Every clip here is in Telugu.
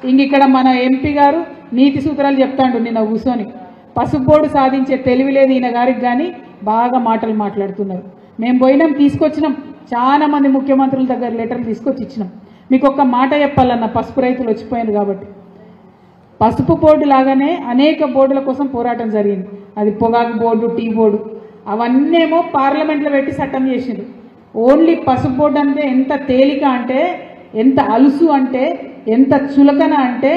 ఇంక ఇక్కడ మన ఎంపీ గారు నీతి సూత్రాలు చెప్తాండు నిన్న కూర్చొని. పసుపు బోర్డు సాధించే తెలివి లేదు ఈయన గారికి, కానీ బాగా మాటలు మాట్లాడుతున్నారు. మేము పోయినాం, తీసుకొచ్చినాం, చాలా మంది ముఖ్యమంత్రుల దగ్గర లెటర్లు తీసుకొచ్చి ఇచ్చినాం. మీకు ఒక్క మాట చెప్పాలన్న, పసుపు రైతులు వచ్చిపోయారు కాబట్టి. పసుపు బోర్డు లాగానే అనేక బోర్డుల కోసం పోరాటం జరిగింది. అది పొగాకు బోర్డు, టీ బోర్డు, అవన్నేమో పార్లమెంట్లో పెట్టి చట్టం చేసిండ్రు. ఓన్లీ పసుపు బోర్డు అంటే ఎంత తేలిక అంటే, ఎంత అలుసు అంటే, ఎంత చులకన అంటే,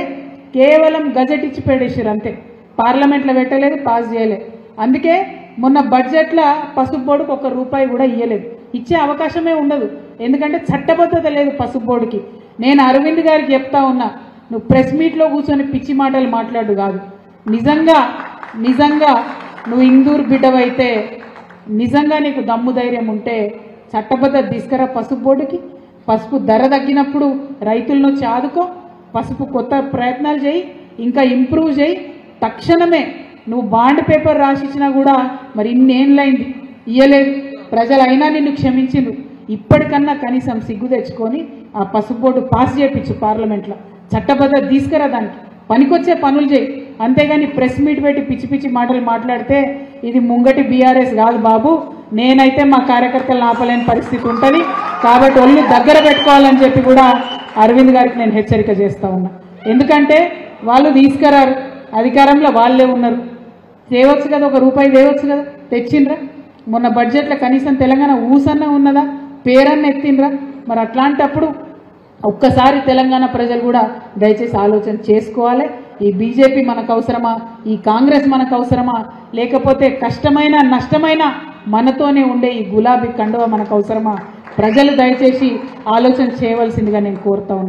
కేవలం గజెట్ ఇచ్చి పెట్టేసారు అంతే. పార్లమెంట్లో పెట్టలేదు, పాస్ చేయలేదు. అందుకే మొన్న బడ్జెట్లో పసుపు బోర్డుకు ₹1 కూడా ఇవ్వలేదు, ఇచ్చే అవకాశమే ఉండదు. ఎందుకంటే చట్టబద్ధత లేదు పసుపు బోర్డుకి. నేను అరవింద్ గారికి చెప్తా ఉన్నా, నువ్వు ప్రెస్ మీట్లో కూర్చొని పిచ్చి మాటలు మాట్లాడు కాదు. నిజంగా నువ్వు ఇందూరు బిడ్డవైతే, నిజంగా నీకు దమ్ము ధైర్యం ఉంటే చట్టబద్ధత తీసుకురా పసుపు బోర్డుకి. పసుపు ధర తగ్గినప్పుడు రైతులను ఆదుకో, పసుపు కొత్త ప్రయత్నాలు చేయి, ఇంకా ఇంప్రూవ్ చేయి. తక్షణమే నువ్వు బాండ్ పేపర్ రాసిచ్చినా కూడా మరి ఇన్నేళ్ళైంది ఇయ్యలేదు, ప్రజలైనా నిన్ను క్షమించిండ్రు. ఇప్పటికన్నా కనీసం సిగ్గు తెచ్చుకొని ఆ పసుపు బోర్డు పాస్ చేయించు పార్లమెంట్లో, చట్టబద్ధత తీసుకురా, దానికి పనికొచ్చే పనులు చేయి. అంతేగాని ప్రెస్ మీట్ పెట్టి పిచ్చి పిచ్చి మాటలు మాట్లాడితే ఇది ముంగటి బీఆర్ఎస్ కాదు బాబు. నేనైతే మా కార్యకర్తలను ఆపలేని పరిస్థితి ఉంటుంది. కాబట్టి ఒళ్ళు దగ్గర పెట్టుకోవాలని చెప్పి కూడా అరవింద్ గారికి నేను హెచ్చరిక చేస్తూ ఉన్నా. ఎందుకంటే వాళ్ళు తీసుకురారు, అధికారంలో వాళ్ళే ఉన్నారు. తేవచ్చు కదా, ₹1 తేవచ్చు కదా, తెచ్చిండ్రా? మొన్న బడ్జెట్లో కనీసం తెలంగాణ ఊసన్న ఉన్నదా, పేరన్న ఎత్తిండ్రా? మరి అట్లాంటప్పుడు ఒక్కసారి తెలంగాణ ప్రజలు కూడా దయచేసి ఆలోచన చేసుకోవాలి. ఈ బీజేపీ మనకు అవసరమా, ఈ కాంగ్రెస్ మనకు అవసరమా, లేకపోతే కష్టమైన నష్టమైన మనతోనే ఉండే ఈ గులాబీ కండువ మనకు అవసరమా? ప్రజలు దయచేసి ఆలోచన చేయవలసిందిగా నేను కోరుతా ఉన్నాను.